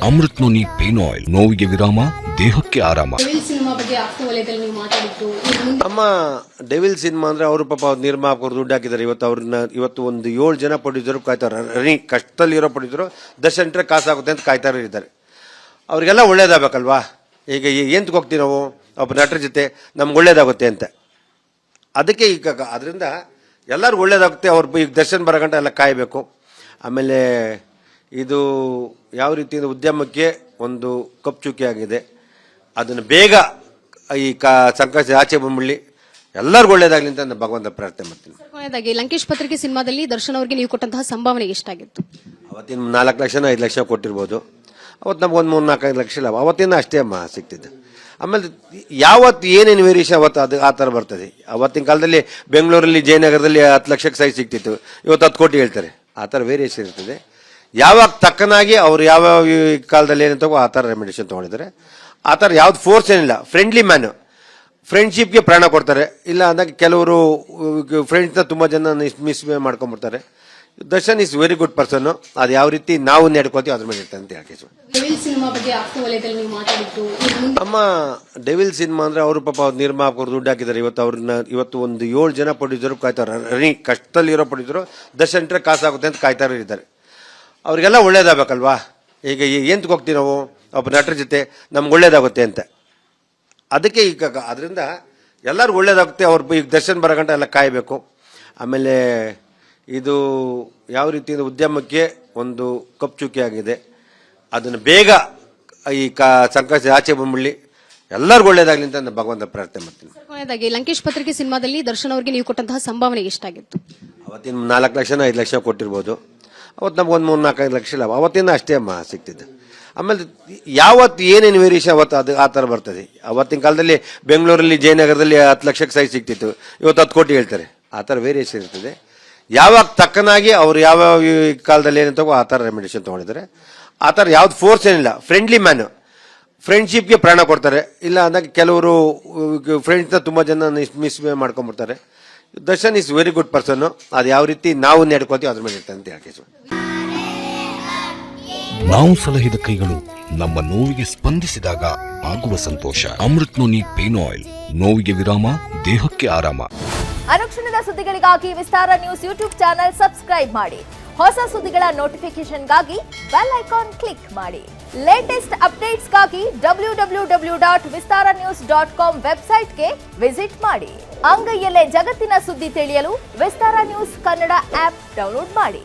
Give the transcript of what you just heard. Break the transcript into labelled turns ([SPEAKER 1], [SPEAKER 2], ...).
[SPEAKER 1] Amrit noni pain oil, ನೋವಿಗೆ ವಿರಾಮ, ದೇಹಕ್ಕೆ ಆರಾಮ.
[SPEAKER 2] ಅಮ್ಮ ಡೆವಿಲ್ ಸಿನಿಮಾ ಅಂದ್ರೆ ಅವರು ಪಾಪ ನಿರ್ಮಾಪಕರು ದುಡ್ಡು ಹಾಕಿದ್ದಾರೆ. ಇವತ್ತು ಒಂದು 7 ಜನ ಪ್ರೊಡ್ಯೂಸರ್ ಕಾಯ್ತಾರೆ. ಕಷ್ಟದಲ್ಲಿರೋ ಪ್ರೊಡ್ಯೂಸರು ದರ್ಶನ್ ಟ್ರೆ ಕಾಸು ಆಗುತ್ತೆ ಅಂತ ಕಾಯ್ತಾ ಇದ್ದಾರೆ. ಅವ್ರಿಗೆಲ್ಲ ಒಳ್ಳೇದಾಗಬೇಕಲ್ವಾ? ಈಗ ಎಂತಕ್ಕೆ ಹೋಗ್ತೀವಿ ನಾವು ಒಬ್ಬ ನಟರ ಜೊತೆ, ನಮ್ಗೆ ಒಳ್ಳೇದಾಗುತ್ತೆ ಅಂತ. ಅದಕ್ಕೆ ಈಗ ಅದರಿಂದ ಎಲ್ಲರಿಗೂ ಒಳ್ಳೇದಾಗುತ್ತೆ. ಅವ್ರು ಈಗ ದರ್ಶನ್ ಬರೋಗಂಟ ಎಲ್ಲ ಕಾಯಬೇಕು. ಆಮೇಲೆ ಇದು ಯಾವ ರೀತಿಯಿಂದ ಉದ್ಯಮಕ್ಕೆ ಒಂದು ಕಪ್ಪುಚುಕ್ಕಿ ಆಗಿದೆ. ಅದನ್ನು ಬೇಗ ಈ ಸಂಕಷ್ಟ ಆಚೆ ಬಂದ್ಬಿಡ್ಲಿ, ಎಲ್ಲರಿಗೂ ಒಳ್ಳೇದಾಗ್ಲಿ ಅಂತ ನಾನು ಭಗವಂತ ಪ್ರಾರ್ಥನೆ ಮಾಡ್ತೀನಿ.
[SPEAKER 3] ಕೊನೆಯದಾಗಿ ಲಂಕೇಶ್ ಪತ್ರಿಕೆ ಸಿನಿಮಾದಲ್ಲಿ ದರ್ಶನ್ ಅವರಿಗೆ ನೀವು ಕೊಟ್ಟಂತಹ ಸಂಭಾವನೆ ಎಷ್ಟಾಗಿತ್ತು?
[SPEAKER 2] ಅವತ್ತಿನ 4 ಲಕ್ಷ 5 ಲಕ್ಷ ಕೊಟ್ಟಿರ್ಬೋದು. ಅವತ್ತು ನಮ್ಗೊಂದು 3-4 ಲಕ್ಷ ಇಲ್ಲ, ಅವತ್ತಿನ ಅಷ್ಟೇ ಅಮ್ಮ ಸಿಗ್ತಿದ್ದು. ಆಮೇಲೆ ಯಾವತ್ತು ಏನೇನು ವೇರಿಯೇಷನ್ ಅವತ್ತು ಅದು ಆ ಥರ ಬರ್ತದೆ. ಅವತ್ತಿನ ಕಾಲದಲ್ಲಿ ಬೆಂಗಳೂರಲ್ಲಿ ಜಯನಗರದಲ್ಲಿ 10 ಲಕ್ಷಕ್ಕೆ ಸೈಜ್ ಸಿಗ್ತಿತ್ತು, ಇವತ್ತು 10 ಕೋಟಿ ಹೇಳ್ತಾರೆ. ಆ ಥರ ವೇರಿಯೇಷನ್ ಇರ್ತದೆ. ಯಾವಾಗ ತಕ್ಕನಾಗಿ ಅವರು ಯಾವ ಕಾಲದಲ್ಲಿ ಏನು ತಗೋ ಆ ಥರ ರೆಮಿಡೇಷನ್ ತೊಗೊಂಡಿದ್ದಾರೆ. ಆ ಥರ ಯಾವ್ದು ಫೋರ್ಸ್ ಏನಿಲ್ಲ. ಫ್ರೆಂಡ್ಲಿ ಮ್ಯಾನು, ಫ್ರೆಂಡ್ಶಿಪ್ಗೆ ಪ್ರಾಣ ಕೊಡ್ತಾರೆ. ಇಲ್ಲ ಅಂದಾಗ ಕೆಲವರು ಫ್ರೆಂಡ್ಸ್ನ ತುಂಬ ಜನ ಮಿಸ್ ಮಾಡ್ಕೊಂಡ್ಬಿಡ್ತಾರೆ. Darshan is very good person. ಅದು ಯಾವ ರೀತಿ ನಾವು ನಡ್ಕೋತೀವಿ ಅದ್ರ ಮೇಲೆ ಇರ್ತದೆ ಅಂತ ಹೇಳ್ತೀವಿ. ಅಮ್ಮ ಡೆವಿಲ್ ಸಿನಿಮಾ ಅಂದ್ರೆ ಅವರು ಪಾಪ ನಿರ್ಮಾಪಕರು ದುಡ್ಡು ಹಾಕಿದ್ದಾರೆ. ಇವತ್ತು ಒಂದು 7 ಜನ ಪ್ರೊಡ್ಯೂಸರ್ ಕಾಯ್ತಾರೆ. ಕಷ್ಟದಲ್ಲಿರೋ ಪ್ರೊಡ್ಯೂಸರು ದರ್ಶನ್ ಟ್ರೆ ಕಾಸು ಆಗುತ್ತೆ ಅಂತ ಕಾಯ್ತಾ ಇದ್ದಾರೆ. ಅವ್ರಿಗೆಲ್ಲ ಒಳ್ಳೇದಾಗಬೇಕಲ್ವಾ? ಈಗ ಎಂತಕ್ಕೆ ಹೋಗ್ತೀವಿ ನಾವು ಒಬ್ಬ ನಟರ ಜೊತೆ, ನಮ್ಗೆ ಒಳ್ಳೇದಾಗುತ್ತೆ ಅಂತ. ಅದಕ್ಕೆ ಈಗ ಅದರಿಂದ ಎಲ್ಲರಿಗೂ ಒಳ್ಳೇದಾಗುತ್ತೆ. ಅವ್ರು ಈಗ ದರ್ಶನ್ ಬರೋಗಂಟ ಎಲ್ಲ ಕಾಯಬೇಕು. ಆಮೇಲೆ ಇದು ಯಾವ ರೀತಿಯಿಂದ ಉದ್ಯಮಕ್ಕೆ ಒಂದು ಕಪ್ಪುಚುಕ್ಕಿ ಆಗಿದೆ. ಅದನ್ನು ಬೇಗ ಈ ಸಂಕಷ್ಟ ಆಚೆ ಬಂದ್ಬಿಡ್ಲಿ, ಎಲ್ಲರಿಗೂ ಒಳ್ಳೇದಾಗ್ಲಿ ಅಂತ ನಾನು ಭಗವಂತ ಪ್ರಾರ್ಥನೆ ಮಾಡ್ತೀನಿ.
[SPEAKER 3] ಕೊನೆಯದಾಗಿ ಲಂಕೇಶ್ ಪತ್ರಿಕೆ ಸಿನಿಮಾದಲ್ಲಿ ದರ್ಶನ್ ಅವರಿಗೆ ನೀವು ಕೊಟ್ಟಂತಹ ಸಂಭಾವನೆ ಎಷ್ಟಾಗಿತ್ತು?
[SPEAKER 2] ಅವತ್ತಿನ 4 ಲಕ್ಷ 5 ಲಕ್ಷ ಕೊಟ್ಟಿರ್ಬೋದು. ಅವತ್ತು ನಮ್ಗೊಂದು 3-4 ಲಕ್ಷ ಇಲ್ಲ, ಅವತ್ತಿನ ಅಷ್ಟೇ ಅಮ್ಮ ಸಿಗ್ತಿದ್ದು. ಆಮೇಲೆ ಯಾವತ್ತು ಏನೇನು ವೇರಿಯೇಷನ್ ಅವತ್ತು ಅದು ಆ ಥರ ಬರ್ತದೆ. ಅವತ್ತಿನ ಕಾಲದಲ್ಲಿ ಬೆಂಗಳೂರಲ್ಲಿ ಜಯನಗರದಲ್ಲಿ 10 ಲಕ್ಷಕ್ಕೆ ಸೈಜ್ ಸಿಗ್ತಿತ್ತು, ಇವತ್ತು 10 ಕೋಟಿ ಹೇಳ್ತಾರೆ. ಆ ಥರ ವೇರಿಯೇಷನ್ ಇರ್ತದೆ. ಯಾವಾಗ ತಕ್ಕನಾಗಿ ಅವರು ಯಾವ ಕಾಲದಲ್ಲಿ ಏನು ತಗೋ ಆ ಥರ ರೆಮಿಡೇಷನ್ ತೊಗೊಂಡಿದ್ದಾರೆ. ಆ ಥರ ಯಾವ್ದು ಫೋರ್ಸ್ ಏನಿಲ್ಲ. ಫ್ರೆಂಡ್ಲಿ ಮ್ಯಾನು, ಫ್ರೆಂಡ್ಶಿಪ್ಗೆ ಪ್ರಾಣ ಕೊಡ್ತಾರೆ. ಇಲ್ಲ ಅಂದಾಗ ಕೆಲವರು ಫ್ರೆಂಡ್ಸ್ನ ತುಂಬ ಜನ ಮಿಸ್ ಮಾಡ್ಕೊಂಡ್ಬಿಡ್ತಾರೆ. Darshan is very good person. ಅದು ಯಾವ ರೀತಿ ನಾವು ನಡ್ಕೋತೀವಿ ಅದ್ರ ಮೇಲೆ ಇರ್ತದೆ ಅಂತ ಹೇಳ್ತೀವಿ.
[SPEAKER 1] ನಾವು ಸಲಹಿದ ಕೈಗಳು ನಮ್ಮ ನೋವಿಗೆ ಸ್ಪಂದಿಸಿದಾಗ ಆಗುವ ಸಂತೋಷ. ಅಮೃತ್ ನೋನಿ ಪೇನ್ ಆಯಿಲ್, ನೋವಿಗೆ ವಿರಾಮ, ದೇಹಕ್ಕೆ ಆರಾಮ.
[SPEAKER 4] ಅನುಕ್ಷಣದ ಸುದ್ದಿಗಳಿಗಾಗಿ ವಿಸ್ತಾರ ನ್ಯೂಸ್ ಯೂಟ್ಯೂಬ್ ಚಾನೆಲ್ ಸಬ್ಸ್ಕ್ರೈಬ್ ಮಾಡಿ. ಹೊಸ ಸುದ್ದಿಗಳ ನೋಟಿಫಿಕೇಶನ್ಗಾಗಿ ಬೆಲ್ ಐಕಾನ್ ಕ್ಲಿಕ್ ಮಾಡಿ. ಲೇಟೆಸ್ಟ್ ಅಪ್ಡೇಟ್ಸ್ಗಾಗಿ www.vistaranews.com ವೆಬ್ಸೈಟ್ಗೆ ವಿಸಿಟ್ ಮಾಡಿ. ಅಂಗೈಯಲ್ಲೇ ಜಗತ್ತಿನ ಸುದ್ದಿ ತಿಳಿಯಲು ವಿಸ್ತಾರ ನ್ಯೂಸ್ ಕನ್ನಡ ಆಪ್ ಡೌನ್ಲೋಡ್ ಮಾಡಿ.